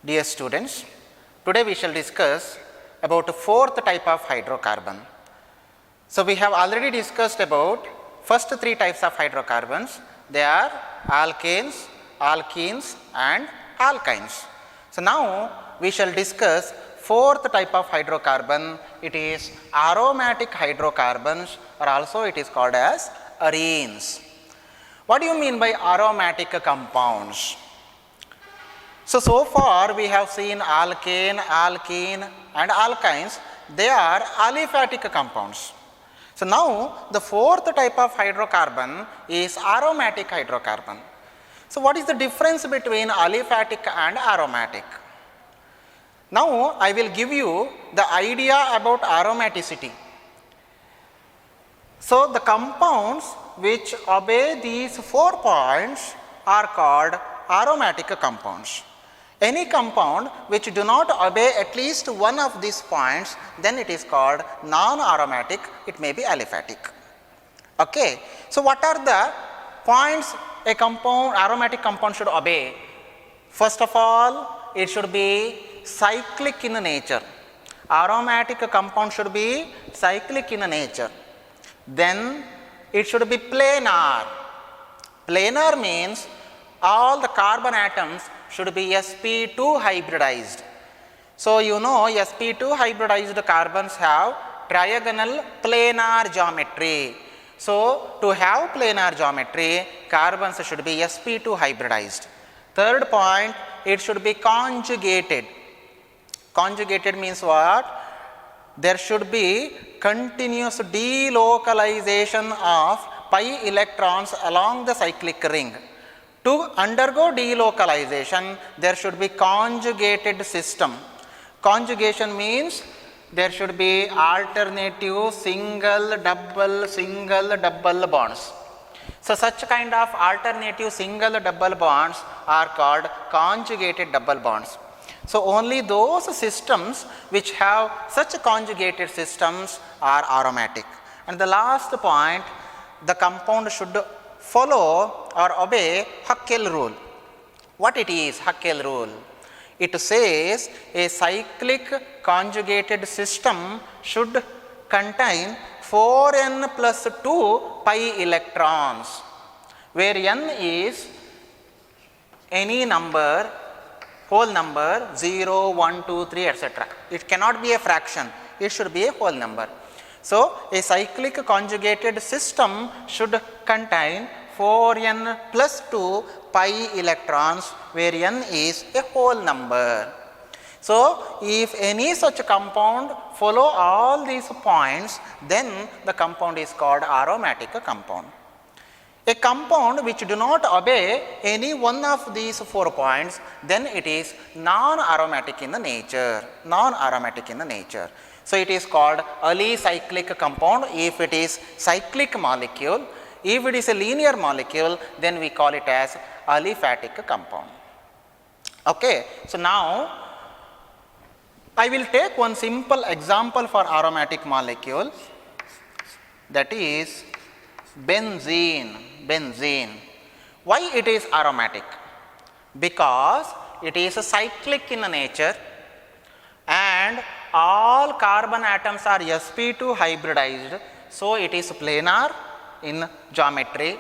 Dear students, today we shall discuss about the fourth type of hydrocarbon. So, we have already discussed about first three types of hydrocarbons. They are alkanes, alkenes and alkynes. So, now we shall discuss fourth type of hydrocarbon. It is aromatic hydrocarbons, or also it is called as arenes. What do you mean by aromatic compounds? So far we have seen alkane, alkene and alkynes. They are aliphatic compounds. So now the fourth type of hydrocarbon is aromatic hydrocarbon. So what is the difference between aliphatic and aromatic? Now I will give you the idea about aromaticity. So the compounds which obey these 4 points are called aromatic compounds. Any compound which do not obey at least one of these points, then it is called non-aromatic, it may be aliphatic. Okay. So what are the points a compound, aromatic compound should obey? First of all, it should be cyclic in nature. Aromatic compound should be cyclic in nature. Then it should be planar. Planar means all the carbon atoms should be sp2 hybridized. So, you know sp2 hybridized carbons have trigonal planar geometry. So, to have planar geometry, carbons should be sp2 hybridized. Third point, it should be conjugated. Conjugated means what? There should be continuous delocalization of pi electrons along the cyclic ring. To undergo delocalization, there should be conjugated system. Conjugation means there should be alternative single double bonds. So such kind of alternative single double bonds are called conjugated double bonds. So only those systems which have such conjugated systems are aromatic. And the last point, the compound should follow or obey Haeckel rule. What it is Haeckel rule? It says a cyclic conjugated system should contain 4n plus 2 pi electrons, where n is any number, whole number 0, 1, 2, 3 etc. It cannot be a fraction, it should be a whole number. So, a cyclic conjugated system should contain 4n plus 2 pi electrons, where n is a whole number. So, if any such compound follow all these points, then the compound is called aromatic compound. A compound which do not obey any one of these 4 points, then it is non-aromatic in the nature, non-aromatic in the nature. So, it is called alicyclic compound if it is cyclic molecule. If it is a linear molecule, then we call it as aliphatic compound. Okay. So, now I will take one simple example for aromatic molecule, that is benzene. Benzene. Why it is aromatic? Because it is cyclic in nature and all carbon atoms are sp2 hybridized. So, it is planar in geometry.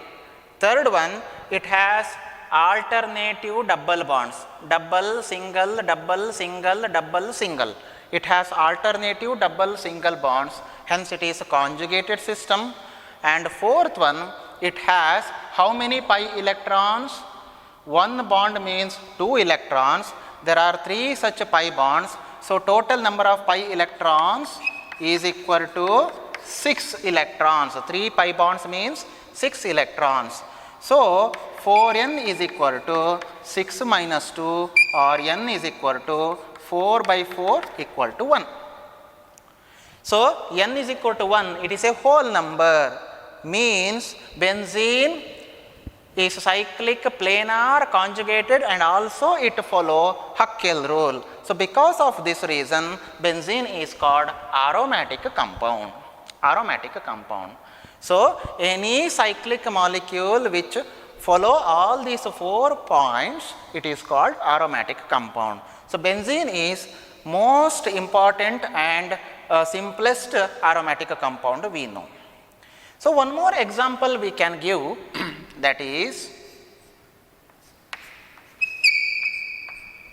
Third one, it has alternative double bonds, double, single, double, single, double, single. It has alternative double single bonds, hence it is a conjugated system. And fourth one, it has how many pi electrons? One bond means 2 electrons. There are 3 such pi bonds. So, total number of pi electrons is equal to 6 electrons. 3 pi bonds means 6 electrons. So, 4n is equal to 6 minus 2, or n is equal to 4 by 4 equal to 1. So, n is equal to 1, it is a whole number, means benzene is cyclic, planar, conjugated, and also it follow Haeckel rule. So, because of this reason, benzene is called aromatic compound. Aromatic compound. So, any cyclic molecule which follow all these 4 points, it is called aromatic compound. So, benzene is most important and simplest aromatic compound we know. So, one more example we can give that is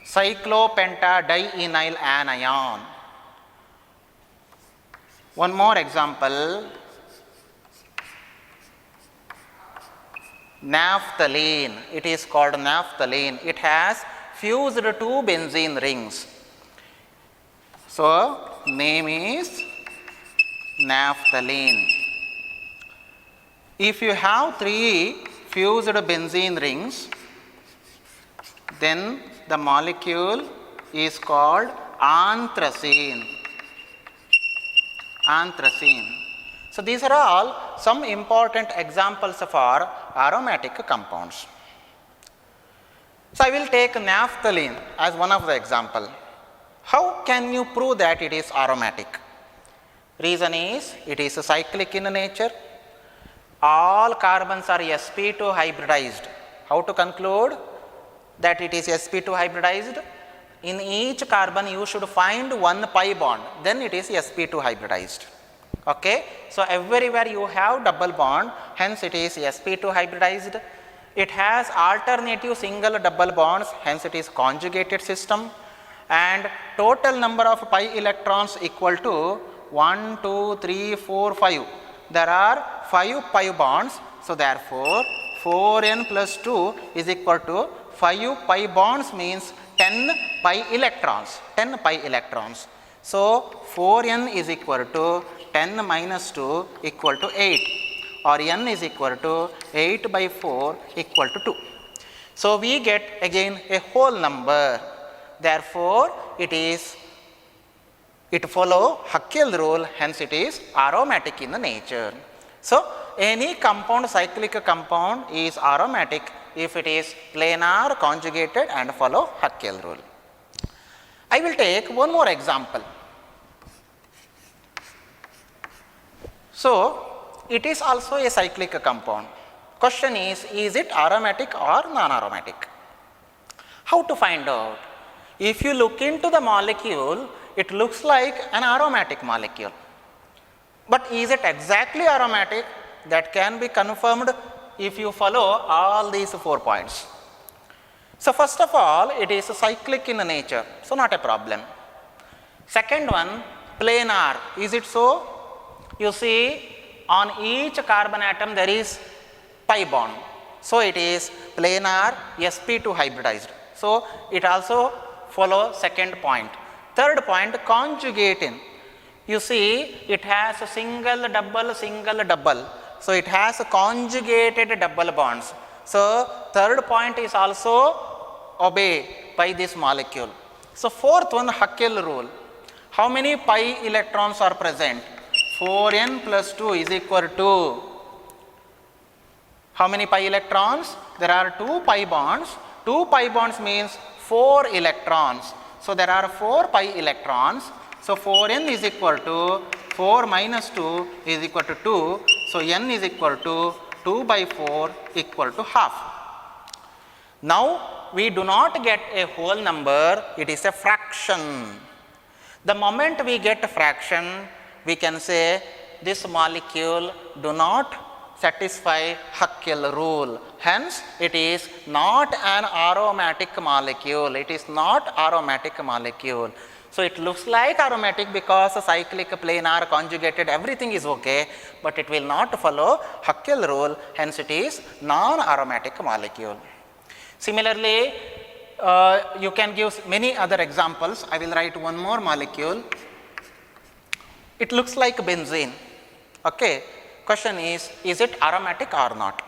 cyclopentadienyl anion. One more example, naphthalene. It is called naphthalene. It has fused two benzene rings. So, name is naphthalene. If you have three fused benzene rings, then the molecule is called anthracene. Anthracene. So, these are all some important examples for aromatic compounds. So, I will take naphthalene as one of the example. How can you prove that it is aromatic? Reason is it is cyclic in nature. All carbons are sp2 hybridized. How to conclude that it is sp2 hybridized? In each carbon you should find one pi bond, then it is sp2 hybridized. Okay? So, everywhere you have double bond, hence it is sp2 hybridized. It has alternative single double bonds, hence it is conjugated system, and total number of pi electrons equal to 1, 2, 3, 4, 5. There are 5 pi bonds. So, therefore, 4n plus 2 is equal to 5 pi bonds means 10 pi electrons, 10 pi electrons. So, 4n is equal to 10 minus 2 equal to 8, or n is equal to 8 by 4 equal to 2. So, we get again a whole number. Therefore, it follow Haeckel rule, hence it is aromatic in the nature. So, any compound, cyclic compound is aromatic if it is planar, conjugated and follow Haeckel rule. I will take one more example. So, it is also a cyclic compound. Question is it aromatic or non-aromatic? How to find out? If you look into the molecule, it looks like an aromatic molecule. But is it exactly aromatic? That can be confirmed if you follow all these 4 points. So, first of all, it is cyclic in nature, so not a problem. Second one, planar. Is it so? You see, on each carbon atom there is pi bond. So, it is planar sp2 hybridized. So, it also follow second point. Third point, conjugating. You see, it has a single double, single double. So, it has a conjugated double bonds. So, third point is also obeyed by this molecule. So, fourth one, Haeckel rule. How many pi electrons are present? 4n plus 2 is equal to how many pi electrons? There are 2 pi bonds. 2 pi bonds means 4 electrons. So, there are 4 pi electrons. So, 4n is equal to 4 minus 2 is equal to 2. So, n is equal to 2 by 4 equal to half. Now, we do not get a whole number, it is a fraction. The moment we get a fraction, we can say this molecule do not satisfy Haeckel rule. Hence, it is not an aromatic molecule. It is not aromatic molecule. So, it looks like aromatic because cyclic, planar, conjugated, everything is okay, but it will not follow Haeckel rule. Hence, it is non-aromatic molecule. Similarly, you can give many other examples. I will write one more molecule. It looks like benzene. Okay. Question is it aromatic or not?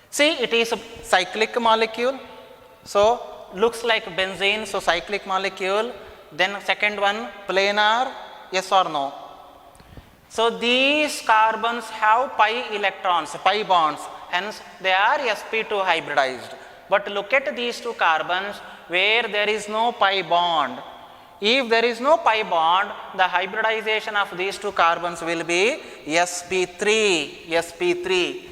See, it is a cyclic molecule. So, looks like benzene, so cyclic molecule. Then second one, planar, yes or no? So, these carbons have pi electrons, pi bonds, hence they are sp2 hybridized. But look at these 2 carbons where there is no pi bond. If there is no pi bond, the hybridization of these 2 carbons will be sp3, sp3.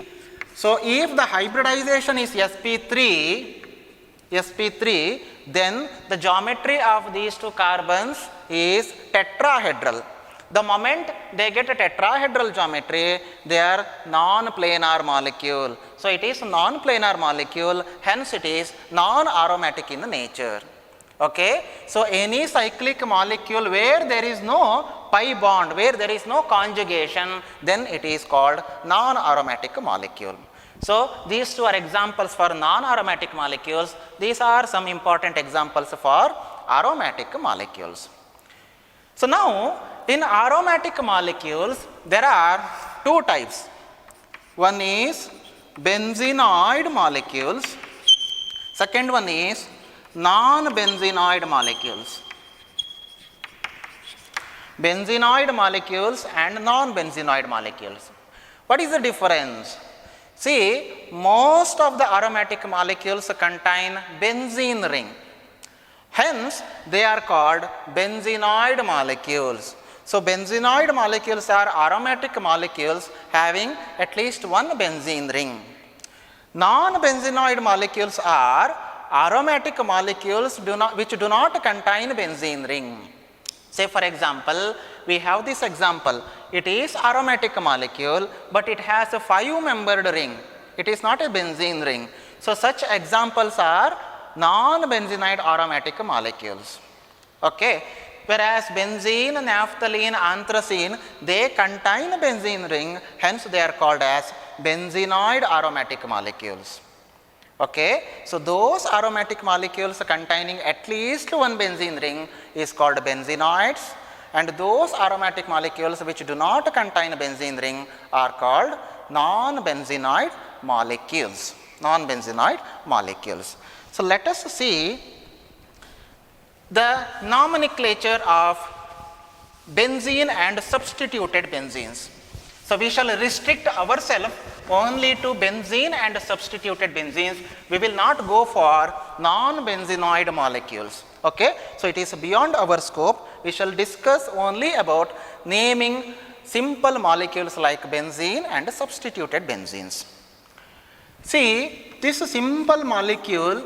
So, if the hybridization is sp3, then the geometry of these two carbons is tetrahedral. The moment they get a tetrahedral geometry, they are non-planar molecule. So, it is non-planar molecule, hence it is non-aromatic in nature. Okay. So, any cyclic molecule where there is no pi bond, where there is no conjugation, then it is called non-aromatic molecule. So, these two are examples for non-aromatic molecules. These are some important examples for aromatic molecules. So, now in aromatic molecules there are two types. One is benzenoid molecules, second one is non-benzenoid molecules. Benzenoid molecules and non-benzenoid molecules. What is the difference? See, most of the aromatic molecules contain benzene ring. Hence, they are called benzenoid molecules. So, benzenoid molecules are aromatic molecules having at least one benzene ring. Non-benzenoid molecules are aromatic molecules which do not contain benzene ring. Say for example, we have this example. It is aromatic molecule, but it has a 5-membered ring. It is not a benzene ring. So, such examples are non-benzenoid aromatic molecules. Okay. Whereas benzene, naphthalene, anthracene, they contain benzene ring, hence they are called as benzenoid aromatic molecules. Okay. So, those aromatic molecules containing at least one benzene ring is called benzenoids, and those aromatic molecules which do not contain benzene ring are called non-benzenoid molecules. Non-benzenoid molecules. So, let us see the nomenclature of benzene and substituted benzenes. So, we shall restrict ourselves only to benzene and substituted benzenes. We will not go for non-benzenoid molecules. Okay. So, it is beyond our scope. We shall discuss only about naming simple molecules like benzene and substituted benzenes. See, this simple molecule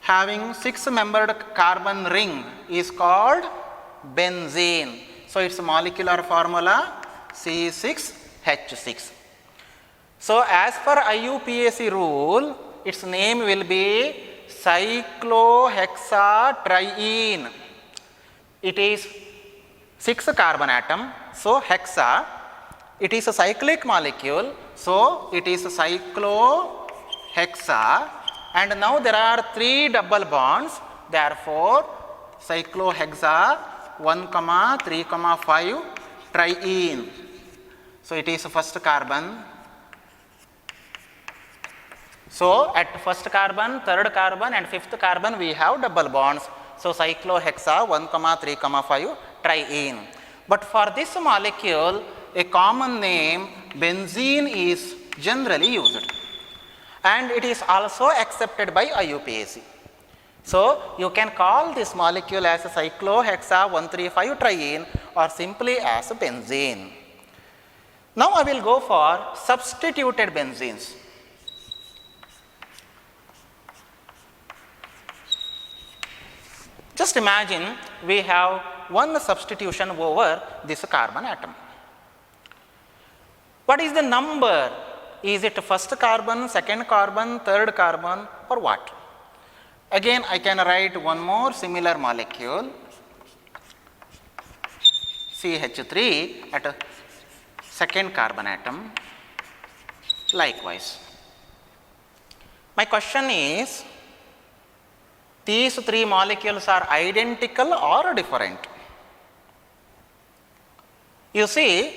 having 6-membered carbon ring is called benzene. So, its molecular formula C6H6. So, as per IUPAC rule, its name will be cyclohexatriene. It is 6 carbon atom. So, hexa, it is a cyclic molecule. So, it is cyclohexa, and now there are 3 double bonds. Therefore, cyclohexa 1, 3, 5 triene. So, it is first carbon. So, at first carbon, third carbon and fifth carbon we have double bonds. So, cyclohexa 1, 3, 5 triene. But for this molecule, a common name benzene is generally used, and it is also accepted by IUPAC. So, you can call this molecule as cyclohexa 1,3,5 triene or simply as benzene. Now, I will go for substituted benzenes. Just imagine we have one substitution over this carbon atom. What is the number? Is it first carbon, second carbon, third carbon, or what? Again, I can write one more similar molecule, CH3 at a second carbon atom, likewise. My question is, these 3 molecules are identical or different? You see,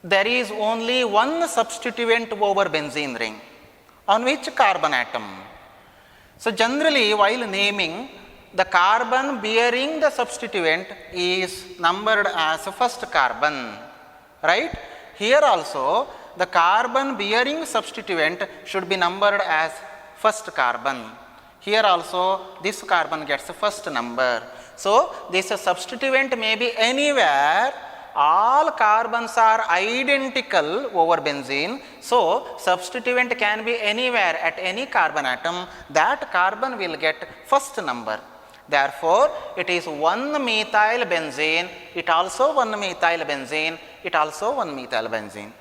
there is only one substituent over benzene ring. On which carbon atom? So, generally while naming, the carbon bearing the substituent is numbered as first carbon, right? Here also the carbon bearing substituent should be numbered as first carbon. Here also this carbon gets the first number. So, this substituent may be anywhere all carbons are identical over benzene. So, substituent can be anywhere at any carbon atom, that carbon will get first number. Therefore, it is 1-methyl benzene, it also 1-methyl benzene, it also 1-methyl benzene.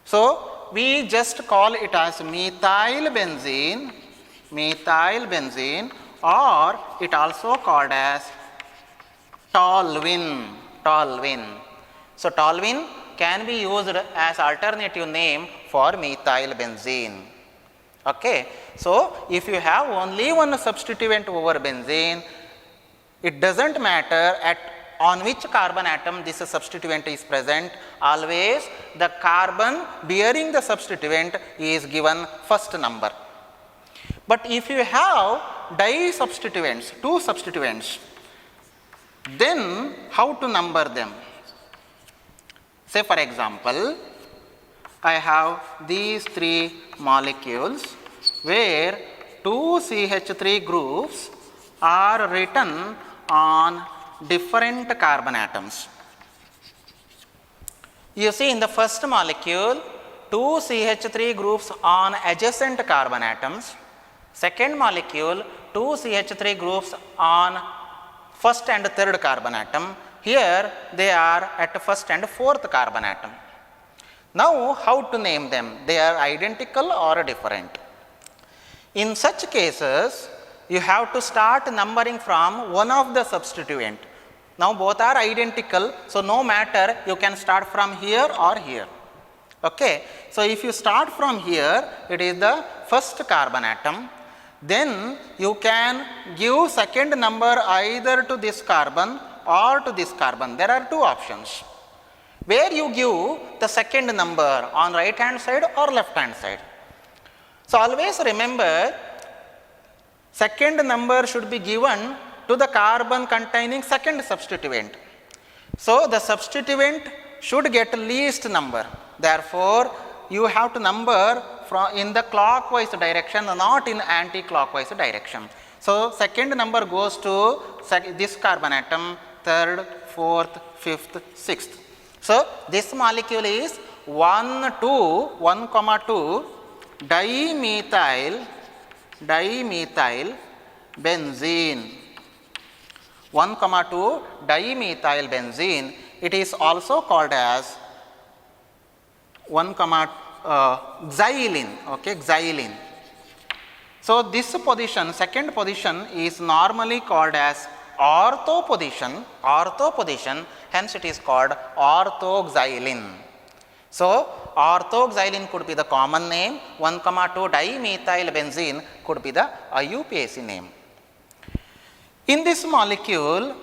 So, we just call it as methyl benzene, or it also called as toluene. So, toluene can be used as alternative name for methyl benzene. Okay. So, if you have only one substituent over benzene, it does not matter on which carbon atom this substituent is present, always the carbon bearing the substituent is given first number. But if you have disubstituents, 2 substituents, then how to number them? Say for example, I have these 3 molecules where 2 CH3 groups are written on different carbon atoms. You see, in the first molecule, 2 CH3 groups on adjacent carbon atoms. Second molecule, 2 CH3 groups on first and third carbon atom. Here they are at first and fourth carbon atom. Now, how to name them? They are identical or different. In such cases, you have to start numbering from one of the substituent. Now, both are identical, so no matter, you can start from here or here. Okay. So, if you start from here, it is the first carbon atom, then you can give second number either to this carbon or to this carbon. There are 2 options, where you give the second number on right hand side or left hand side. So, always remember, second number should be given to the carbon containing second substituent. So, the substituent should get least number. Therefore, you have to number from in the clockwise direction, not in anti-clockwise direction. So, second number goes to this carbon atom, third, fourth, fifth, sixth. So, this molecule is 1,2 dimethyl benzene. 1,2 dimethyl benzene. It is also called as xylene. Okay, xylene. So, this position, second position, is normally called as ortho position, hence it is called orthoxylene. So, orthoxylene could be the common name, 1,2 dimethyl benzene could be the IUPAC name. In this molecule,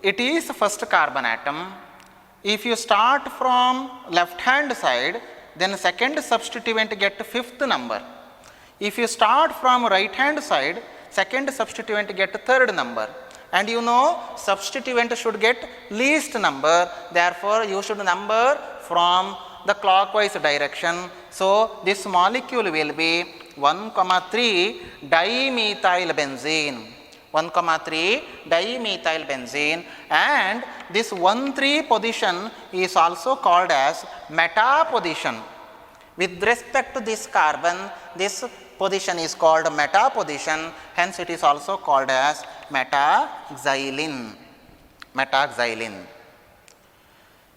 it is first carbon atom. If you start from left hand side, then second substituent get fifth number. If you start from right hand side, second substituent get third number. And you know, substituent should get least number, therefore, you should number from the clockwise direction. So, this molecule will be 1,3 dimethyl benzene. 1,3 dimethyl benzene, and this 1,3 position is also called as meta position. With respect to this carbon, this position is called meta position, hence it is also called as metaxylene.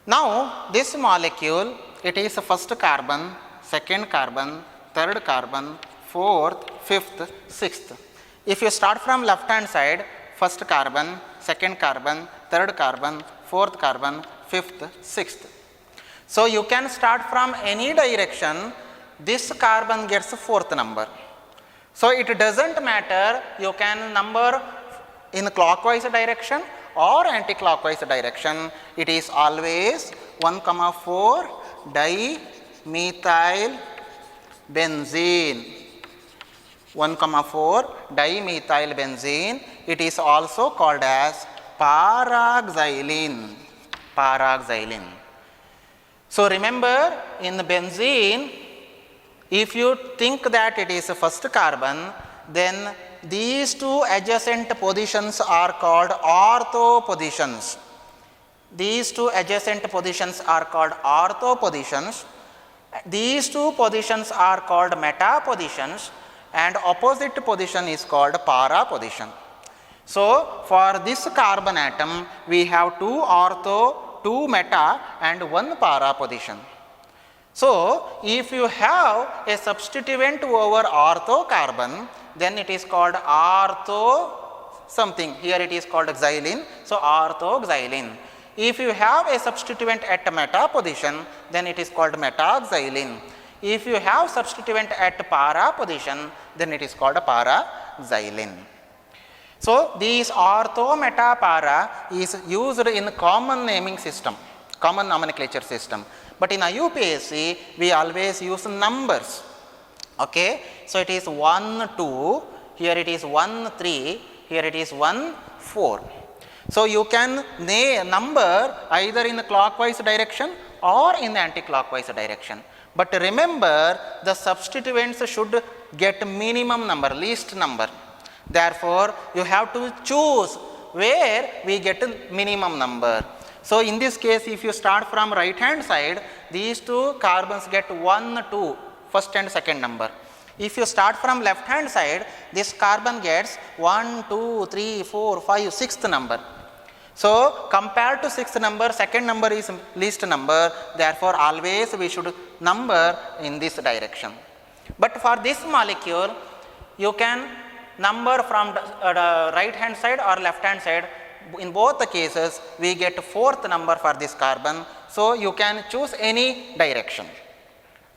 Now, this molecule, it is first carbon, second carbon, third carbon, fourth, fifth, sixth. If you start from left hand side, first carbon, second carbon, third carbon, fourth carbon, fifth, sixth. So, you can start from any direction, this carbon gets fourth number. So, it does not matter, you can number in clockwise direction or anti-clockwise direction, it is always 1,4 dimethyl benzene. 1,4 dimethyl benzene, it is also called as paraxylene. So, remember, in benzene, if you think that it is a first carbon, then these two adjacent positions are called ortho positions. These two adjacent positions are called ortho positions. These two positions are called meta positions, and opposite position is called para position. So, for this carbon atom, we have 2 ortho, 2 meta and 1 para position. So, if you have a substituent over ortho carbon, then it is called ortho something. Here it is called xylene. So, orthoxylene. If you have a substituent at meta position, then it is called metaxylene. If you have substituent at para position, then it is called paraxylene. So, these ortho, meta, para is used in common naming system, common nomenclature system. But in IUPAC, we always use numbers. Okay? So, it is 1, 2, here it is 1, 3, here it is 1, 4. So, you can number either in the clockwise direction or in the anti-clockwise direction. But remember, the substituents should get minimum number, least number. Therefore, you have to choose where we get a minimum number. So, in this case, if you start from right hand side, these two carbons get 1, 2, first and second number. If you start from left hand side, this carbon gets 1, 2, 3, 4, 5, 6th number. So, compared to 6th number, second number is least number, therefore, always we should number in this direction. But for this molecule, you can number from the right hand side or left hand side. In both the cases, we get 4th number for this carbon. So, you can choose any direction.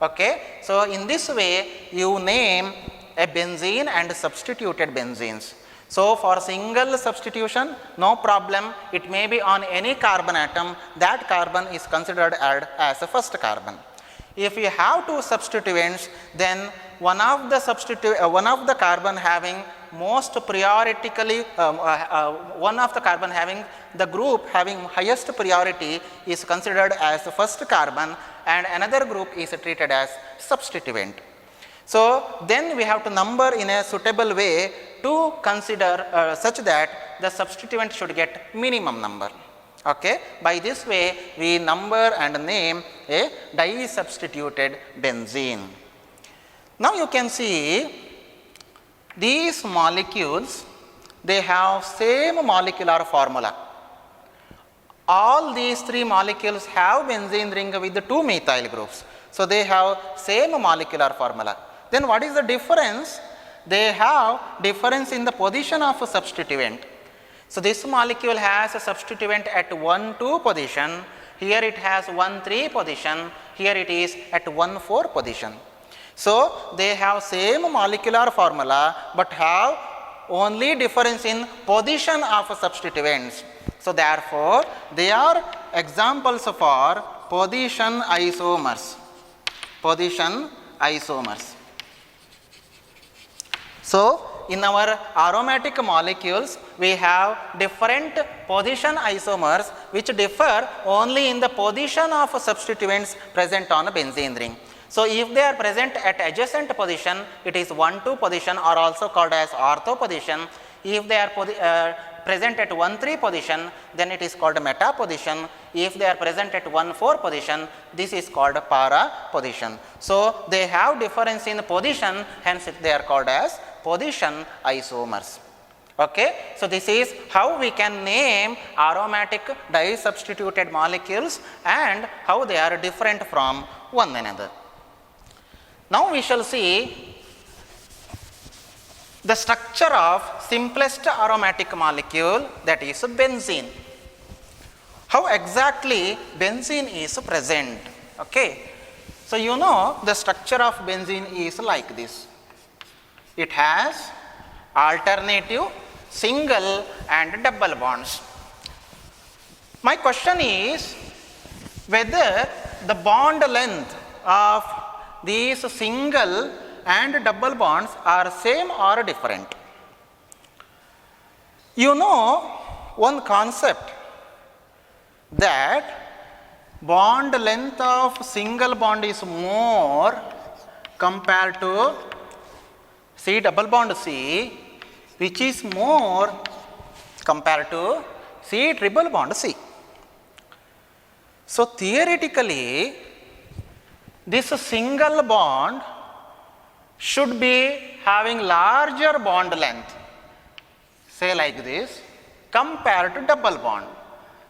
Okay? So, in this way, you name a benzene and substituted benzenes. So, for single substitution, no problem, it may be on any carbon atom, that carbon is considered as a first carbon. If you have 2 substituents, then one of the carbon having most priority, one of the carbon having the group having highest priority is considered as the first carbon, and another group is treated as substituent. So, then we have to number in a suitable way to consider such that the substituent should get minimum number. Okay? By this way, we number and name a di-substituted benzene. Now, you can see these molecules, they have same molecular formula. All these 3 molecules have benzene ring with the 2 methyl groups. So, they have same molecular formula. Then what is the difference? They have difference in the position of a substituent. So, this molecule has a substituent at 1, 2 position, here it has 1, 3 position, here it is at 1, 4 position. So, they have same molecular formula, but have only difference in position of substituents. So, therefore, they are examples for position isomers. Position isomers. So, in our aromatic molecules, we have different position isomers which differ only in the position of substituents present on a benzene ring. So, if they are present at adjacent position, it is 1, 2 position, or also called as ortho position. If they are present at 1, 3 position, then it is called meta position. If they are present at 1, 4 position, this is called para position. So, they have difference in position, hence they are called as position isomers. Okay? So, this is how we can name aromatic di-substituted molecules and how they are different from one another. Now, we shall see the structure of simplest aromatic molecule, that is benzene. How exactly benzene is present? Okay. So, you know the structure of benzene is like this. It has alternative, single and double bonds. My question is whether the bond length of these single and double bonds are same or different. You know one concept, that bond length of single bond is more compared to C double bond C, which is more compared to C triple bond C. So theoretically, this single bond should be having larger bond length, say like this, compared to double bond.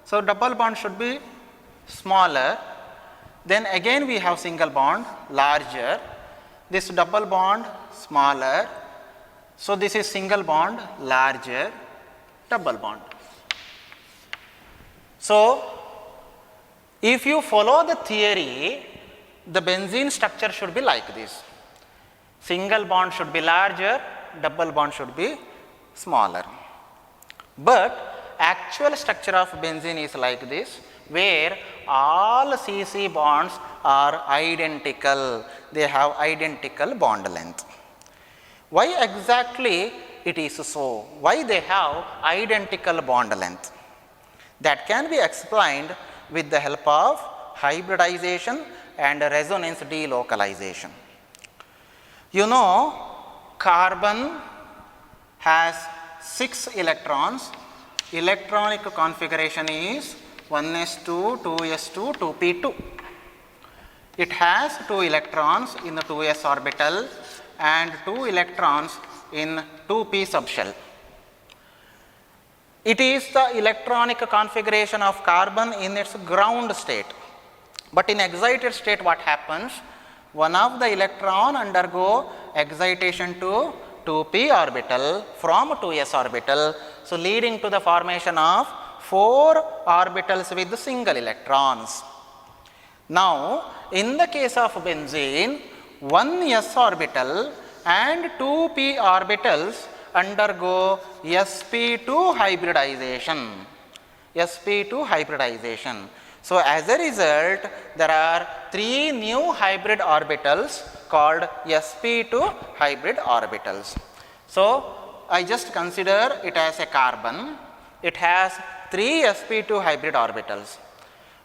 So double bond should be smaller, then again we have single bond larger, this double bond smaller, so this is single bond larger, double bond. So if you follow the theory, the benzene structure should be like this. Single bond should be larger, double bond should be smaller. But actual structure of benzene is like this, where all CC bonds are identical. They have identical bond length. Why exactly it is so? Why they have identical bond length? That can be explained with the help of hybridization and resonance delocalization. You know, carbon has 6 electrons. Electronic configuration is 1s2, 2s2, 2p2. It has 2 electrons in the 2s orbital and 2 electrons in 2p subshell. It is the electronic configuration of carbon in its ground state. But in excited state, what happens? One of the electron undergo excitation to 2p orbital from 2s orbital, so leading to the formation of 4 orbitals with single electrons. Now, in the case of benzene, 1 s orbital and 2p orbitals undergo sp2 hybridization. sp2 hybridization. So as a result, there are 3 new hybrid orbitals called sp2 hybrid orbitals. So I just consider it as a carbon. It has 3 sp2 hybrid orbitals.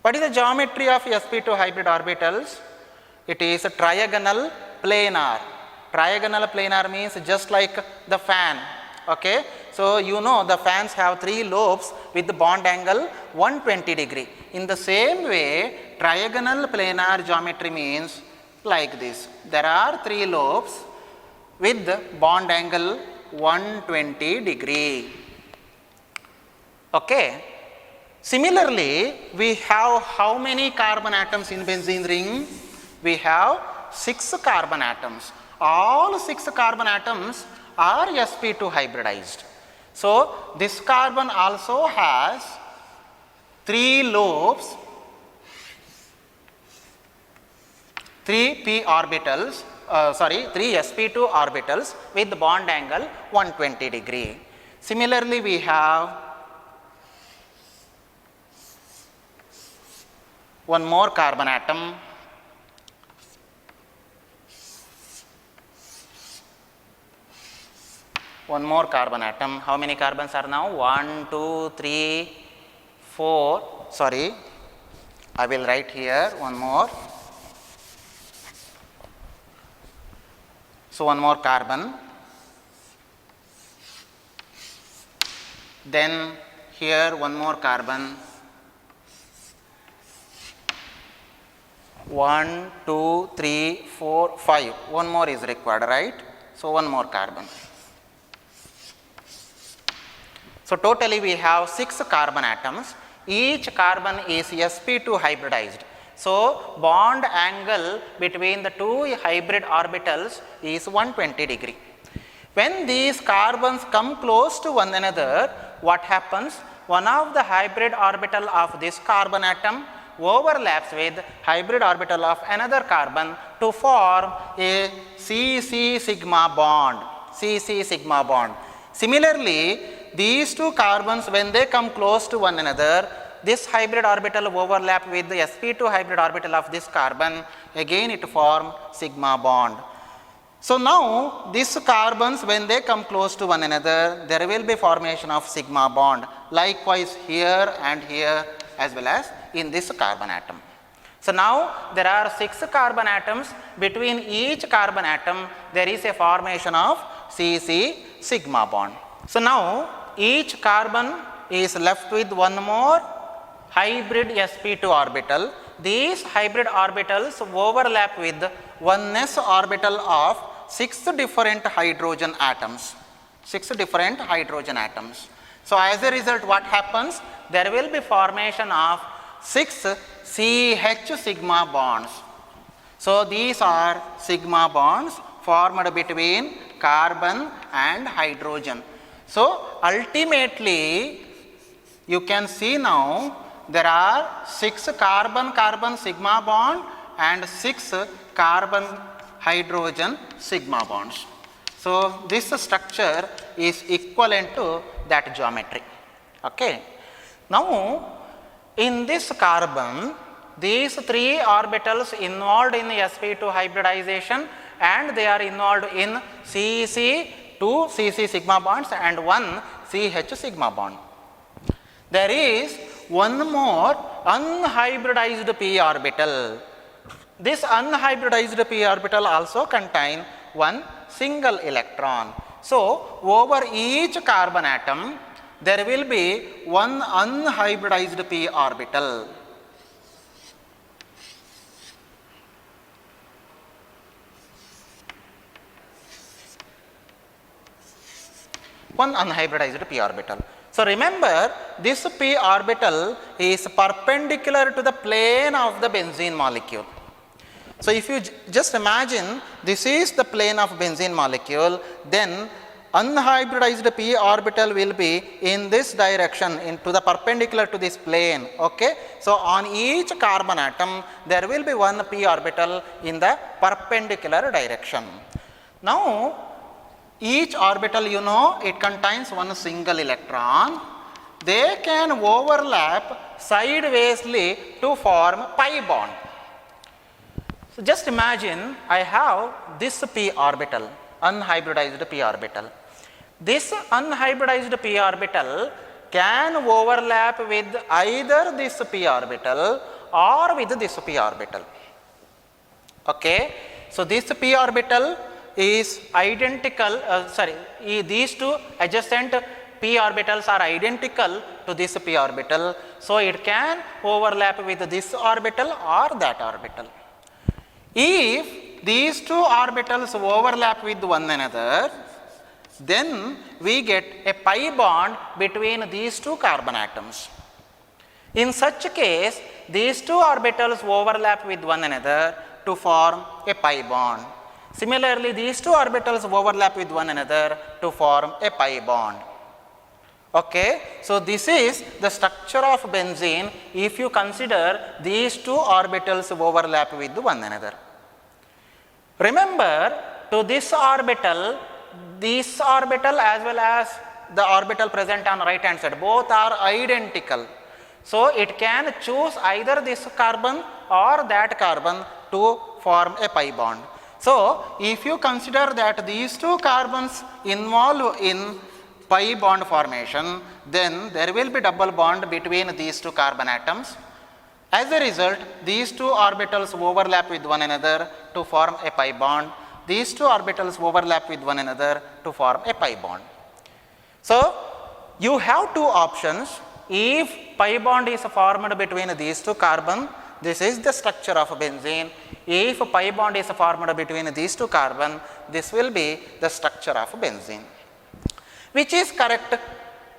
What is the geometry of sp2 hybrid orbitals? It is a trigonal planar. Trigonal planar means just like the fan. Okay? So you know the fans have 3 lobes with the bond angle 120 degree. In the same way, trigonal planar geometry means like this. There are 3 lobes with the bond angle 120 degree. Okay? Similarly, we have how many carbon atoms in benzene ring? We have 6 carbon atoms. All 6 carbon atoms are sp2 hybridized. So this carbon also has 3 lobes, 3 orbitals, 3 sp2 orbitals with the bond angle 120 degree. Similarly, we have one more carbon atom. One more carbon atom. How many carbons are now? 1, 2, 3, 4. Sorry, I will write here one more. So one more carbon. Then here one more carbon. 1, 2, 3, 4, 5. One more is required, right? So one more carbon. So totally we have 6 carbon atoms. Each carbon is sp2 hybridized. So bond angle between the 2 hybrid orbitals is 120 degree. When these carbons come close to one another, what happens? One of the hybrid orbital of this carbon atom overlaps with hybrid orbital of another carbon to form a CC sigma bond. CC sigma bond. Similarly, these 2 carbons, when they come close to one another, this hybrid orbital overlap with the sp2 hybrid orbital of this carbon, again it form sigma bond. So now these carbons, when they come close to one another, there will be formation of sigma bond. Likewise here and here as well as in this carbon atom. So now there are 6 carbon atoms. Between each carbon atom there is a formation of CC sigma bond. So now each carbon is left with one more hybrid sp2 orbital. These hybrid orbitals overlap with 1s orbital of 6 different hydrogen atoms. 6 different hydrogen atoms. So, as a result what happens? There will be formation of 6 CH sigma bonds. So, these are sigma bonds formed between carbon and hydrogen. So, ultimately you can see now there are 6 carbon-carbon sigma bond and 6 carbon hydrogen sigma bonds. So, this structure is equivalent to that geometry. Okay. Now, in this carbon, these 3 orbitals involved in sp2 hybridization and they are involved in CC2 CC sigma bonds and 1 CH sigma bond. There is one more unhybridized p orbital. This unhybridized p orbital also contain one single electron. So, over each carbon atom there will be one unhybridized p orbital. One unhybridized p orbital. So, remember this p orbital is perpendicular to the plane of the benzene molecule. So, if you just imagine this is the plane of benzene molecule, then unhybridized p orbital will be in this direction into the perpendicular to this plane. Okay. So, on each carbon atom there will be one p orbital in the perpendicular direction. Now, each orbital it contains one single electron. They can overlap sidewaysly to form pi bond. So, just imagine I have this p orbital, unhybridized p orbital. This unhybridized p orbital can overlap with either this p orbital or with this p orbital. Okay. So, this p orbital is identical, these two adjacent p orbitals are identical to this p orbital. So, it can overlap with this orbital or that orbital. If these two orbitals overlap with one another, then we get a pi bond between these two carbon atoms. In such case, these two orbitals overlap with one another to form a pi bond. Similarly, these two orbitals overlap with one another to form a pi bond. Okay. So, this is the structure of benzene if you consider these two orbitals overlap with one another. Remember, to this orbital as well as the orbital present on right hand side, both are identical. So, it can choose either this carbon or that carbon to form a pi bond. So, if you consider that these two carbons involve in pi bond formation, then there will be double bond between these two carbon atoms. As a result, these two orbitals overlap with one another to form a pi bond. These two orbitals overlap with one another to form a pi bond. So, you have two options. If pi bond is formed between these two carbon, this is the structure of benzene. If pi bond is formed between these two carbon, this will be the structure of benzene. Which is correct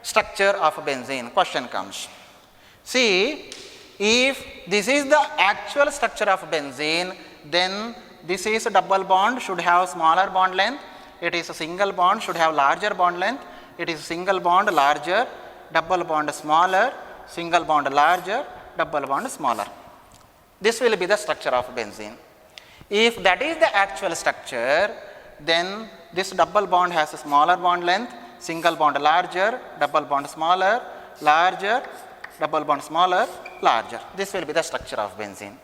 structure of benzene? Question comes. See, if this is the actual structure of benzene, then this is a double bond, should have smaller bond length. It is a single bond, should have larger bond length. It is a single bond, larger, double bond smaller, single bond larger, double bond smaller. This will be the structure of benzene. If that is the actual structure, then this double bond has a smaller bond length, single bond larger, double bond smaller, larger, double bond smaller, larger. This will be the structure of benzene.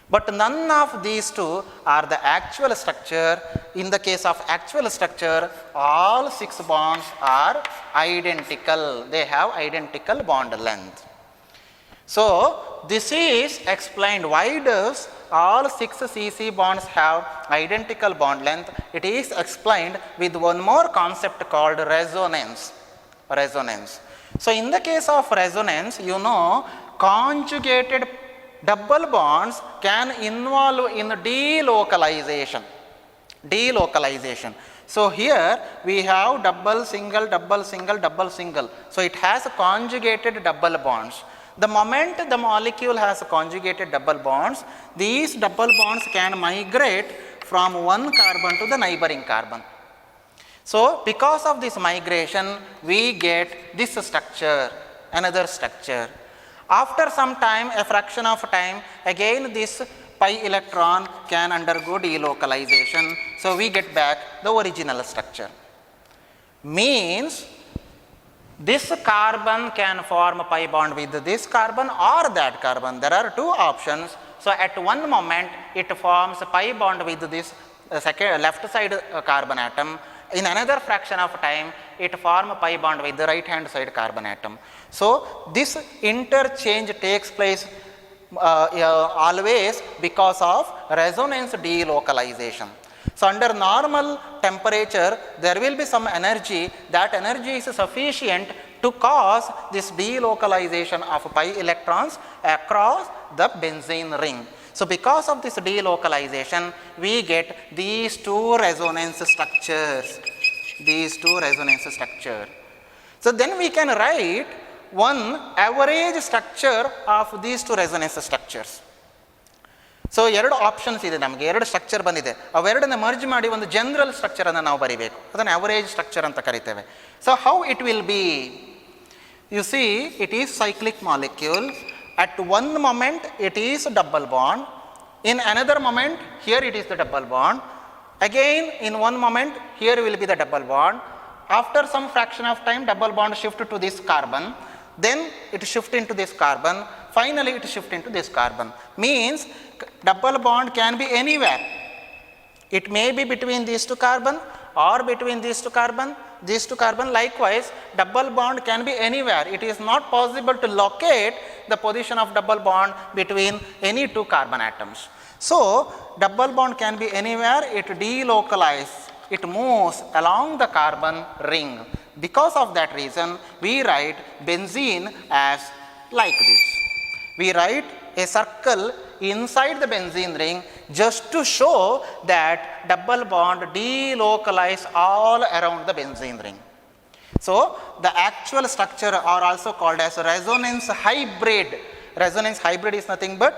But none of these two are the actual structure. In the case of actual structure, all 6 bonds are identical. They have identical bond length. So, this is explained why does all 6 CC bonds have identical bond length. It is explained with one more concept called resonance. So, in the case of resonance, conjugated double bonds can involve in delocalization. Delocalization. So here we have double, single, double, single, double, single. So it has conjugated double bonds. The moment the molecule has conjugated double bonds, these double bonds can migrate from one carbon to the neighboring carbon. So because of this migration, we get this structure, another structure. After some time, a fraction of time, again this pi electron can undergo delocalization. So we get back the original structure. Means this carbon can form a pi bond with this carbon or that carbon. There are two options. So at one moment it forms a pi bond with this second left side carbon atom. In another fraction of time it forms a pi bond with the right hand side carbon atom. So this interchange takes place always because of resonance delocalization. So under normal temperature there will be some energy, that energy is sufficient to cause this delocalization of pi electrons across the benzene ring. So because of this delocalization we get these two resonance structures, So then we can write one average structure of these two resonance structures. So ಎರಡು options ಇದೆ, ನಮಗೆ ಎರಡು structure ಬಂದಿದೆ, ಅವೆರಡನ್ನ merge ಮಾಡಿ ಒಂದು general ಸ್ಟ್ರಕ್ಚರನ್ನು ನಾವು ಬರೀಬೇಕು, ಅದನ್ನು ಅವರೇಜ್ ಸ್ಟ್ರಕ್ಚರ್ ಅಂತ ಕರಿತೇವೆ. So how it will be, U C it is cyclic molecule. At one moment it is double bond, in another moment here it is the double bond, again in one moment here will be the double bond. After some fraction of time double bond shift to this carbon, then it shift into this carbon, finally it shift into this carbon. Means double bond can be anywhere. It may be between these two carbon or between these two carbon, Likewise double bond can be anywhere. It is not possible to locate the position of double bond between any two carbon atoms. So double bond can be anywhere, it delocalizes, it moves along the carbon ring. Because of that reason we write benzene as like this. We write a circle inside the benzene ring just to show that double bond delocalize all around the benzene ring. So the actual structure are also called as resonance hybrid. Resonance hybrid is nothing but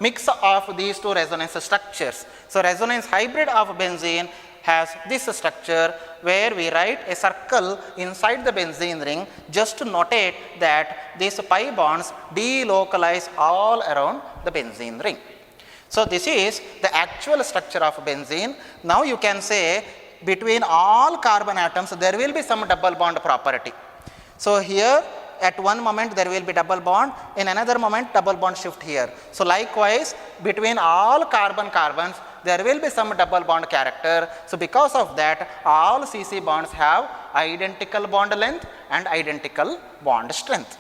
mix of these two resonance structures. So resonance hybrid of benzene has this structure where we write a circle inside the benzene ring just to notate that these pi bonds delocalize all around the benzene ring. So this is the actual structure of benzene. Now you can say between all carbon atoms there will be some double bond property. So here at one moment there will be double bond, in another moment double bond shift here. So likewise between all carbons there will be some double bond character. So because of that all CC bonds have identical bond length and identical bond strength.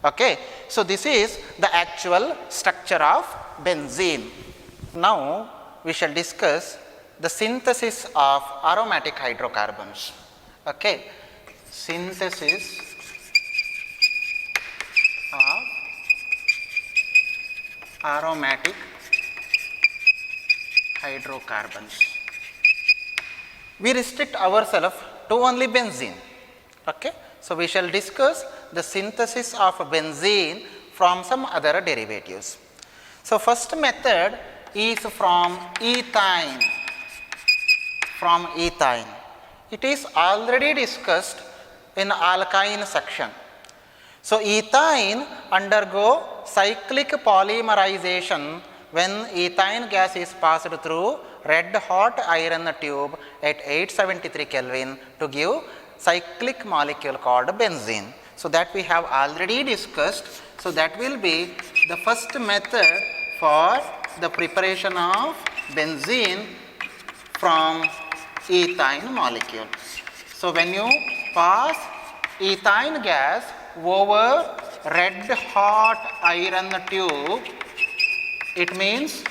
Okay, so this is the actual structure of benzene. Now we shall discuss the synthesis of aromatic hydrocarbons. Okay, synthesis of aromatic hydrocarbons. We restrict ourselves to only benzene. Okay, so we shall discuss the synthesis of benzene from some other derivatives. So first method is from ethine. It is already discussed in alkyne section. So ethine undergo cyclic polymerization when ethine gas is passed through red hot iron tube at 873 Kelvin to give cyclic molecule called benzene. So that we have already discussed. So that will be the first method for the preparation of benzene from ethine molecule. So when you pass ethine gas over red hot iron tube, it means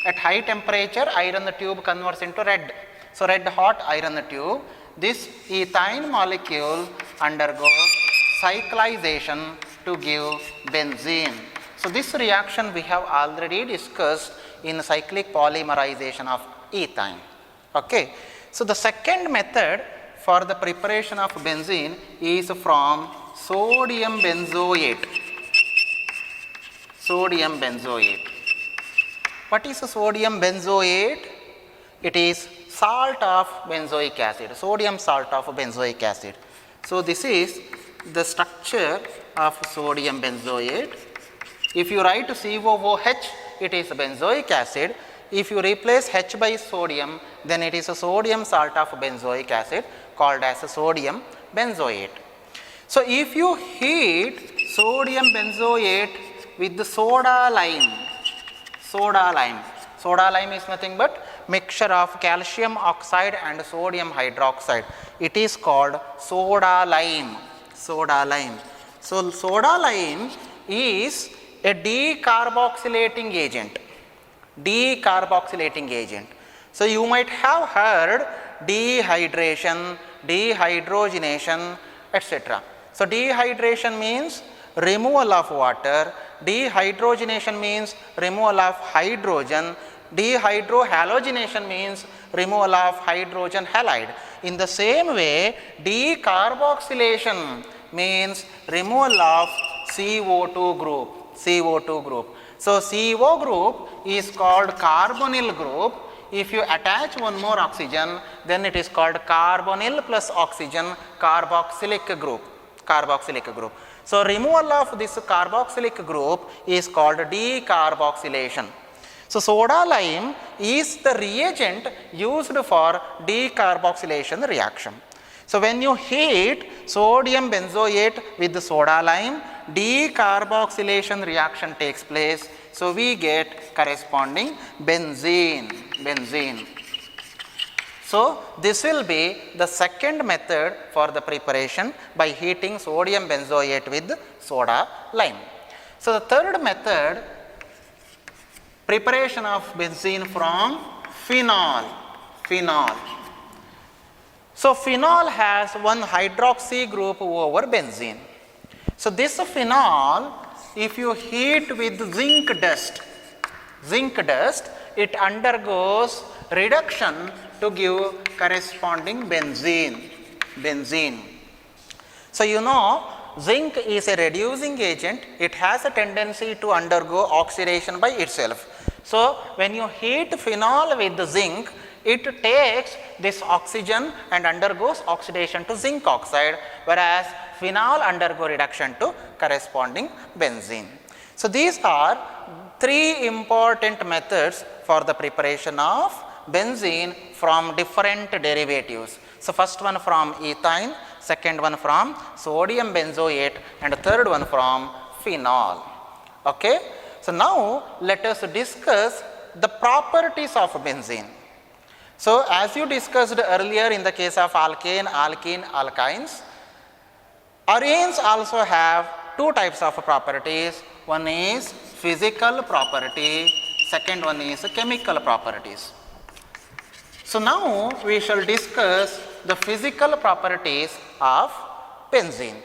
at high temperature iron tube converts into red. So red hot iron tube, this ethine molecule undergoes cyclization to give benzene. So, this reaction we have already discussed in cyclic polymerization of ethane. Okay. So, the second method for the preparation of benzene is from sodium benzoate. Sodium benzoate. What is sodium benzoate? It is salt of benzoic acid, sodium salt of benzoic acid. So, this is the structure of sodium benzoate. If you write COOH, it is benzoic acid. If you replace H by sodium, then it is a sodium salt of benzoic acid called as sodium benzoate. So, if you heat sodium benzoate with the soda lime is nothing but mixture of calcium oxide and sodium hydroxide. It is called soda lime. So, soda lime is a decarboxylating agent. So, you might have heard dehydration, dehydrogenation, etc. So, dehydration means removal of water, dehydrogenation means removal of hydrogen, dehydrohalogenation means removal of hydrogen halide. In the same way, decarboxylation means removal of CO2 group. So, CO group is called carbonyl group. If you attach one more oxygen, then it is called carbonyl plus oxygen carboxylic group. So, removal of this carboxylic group is called decarboxylation. So, soda lime is the reagent used for decarboxylation reaction. So, when you heat sodium benzoate with the soda lime, decarboxylation reaction takes place. So, we get corresponding benzene. So, this will be the second method for the preparation by heating sodium benzoate with soda lime. So, the third method, preparation of benzene from phenol. So, phenol has one hydroxy group over benzene. So, this phenol, if you heat with zinc dust, it undergoes reduction to give corresponding benzene. So, you know, zinc is a reducing agent, it has a tendency to undergo oxidation by itself. So, when you heat phenol with the zinc, it takes this oxygen and undergoes oxidation to zinc oxide, whereas phenol undergo reduction to corresponding benzene. So, these are three important methods for the preparation of benzene from different derivatives. So, first one from ethane, second one from sodium benzoate, and third one from phenol. Okay? So, now let us discuss the properties of benzene. So, as you discussed earlier in the case of alkane, alkene, alkynes, arenes also have two types of properties. One is physical property, second one is chemical properties. So, now we shall discuss the physical properties of benzene.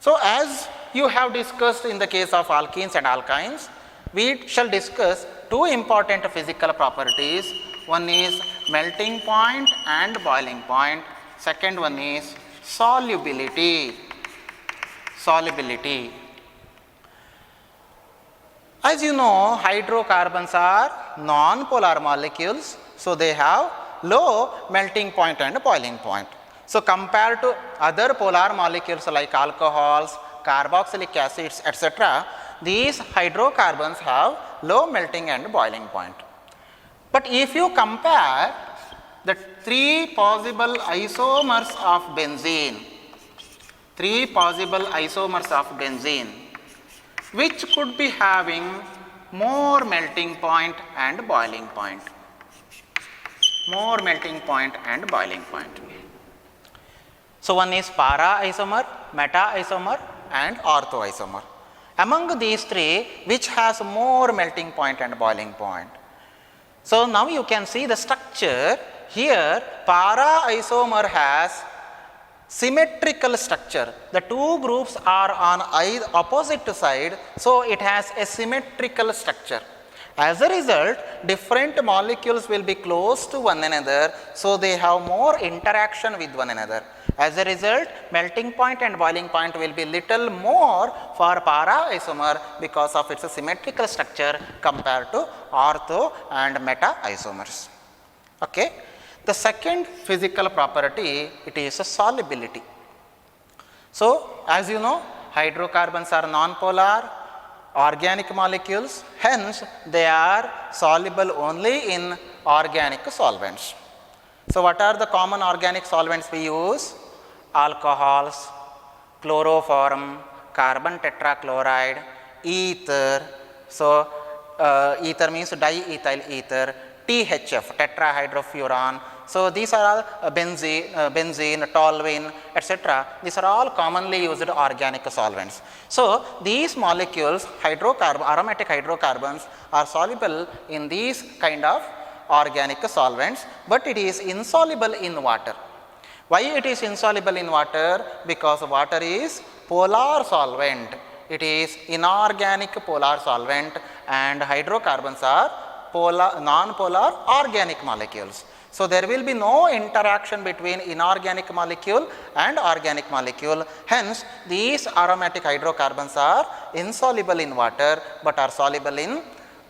So, as you have discussed in the case of alkenes and alkynes, we shall discuss two important physical properties. One is melting point and boiling point, second one is solubility. As you know, hydrocarbons are non-polar molecules, so they have low melting point and boiling point. So, compared to other polar molecules like alcohols, carboxylic acids, etc., these hydrocarbons have low melting and boiling point. But if you compare the three possible isomers of benzene, which could be having more melting point and boiling point. So, one is para isomer, meta isomer and ortho isomer. Among these three, which has more melting point and boiling point? So, now you can see the structure here. Para isomer has symmetrical structure. The two groups are on either opposite side, so it has a symmetrical structure. As a result, different molecules will be close to one another, so they have more interaction with one another. As a result, melting point and boiling point will be little more for para isomer because of its symmetrical structure compared to ortho and meta isomers. Okay. The second physical property, it is a solubility. So, as you know, hydrocarbons are non-polar organic molecules, hence they are soluble only in organic solvents. So, what are the common organic solvents we use? Alcohols, chloroform, carbon tetrachloride, ether. So, ether means diethyl ether, THF, tetrahydrofuran. So, these are all benzene, toluene, etc. These are all commonly used organic solvents. So, these molecules, aromatic hydrocarbons are soluble in these kind of organic solvents, but it is insoluble in water. Why it is insoluble in water? Because water is polar solvent. It is inorganic polar solvent, and hydrocarbons are non-polar organic molecules. So, there will be no interaction between inorganic molecule and organic molecule. Hence, these aromatic hydrocarbons are insoluble in water, but are soluble in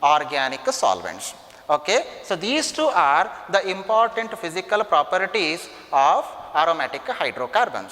organic solvents. Okay. So, these two are the important physical properties of aromatic hydrocarbons.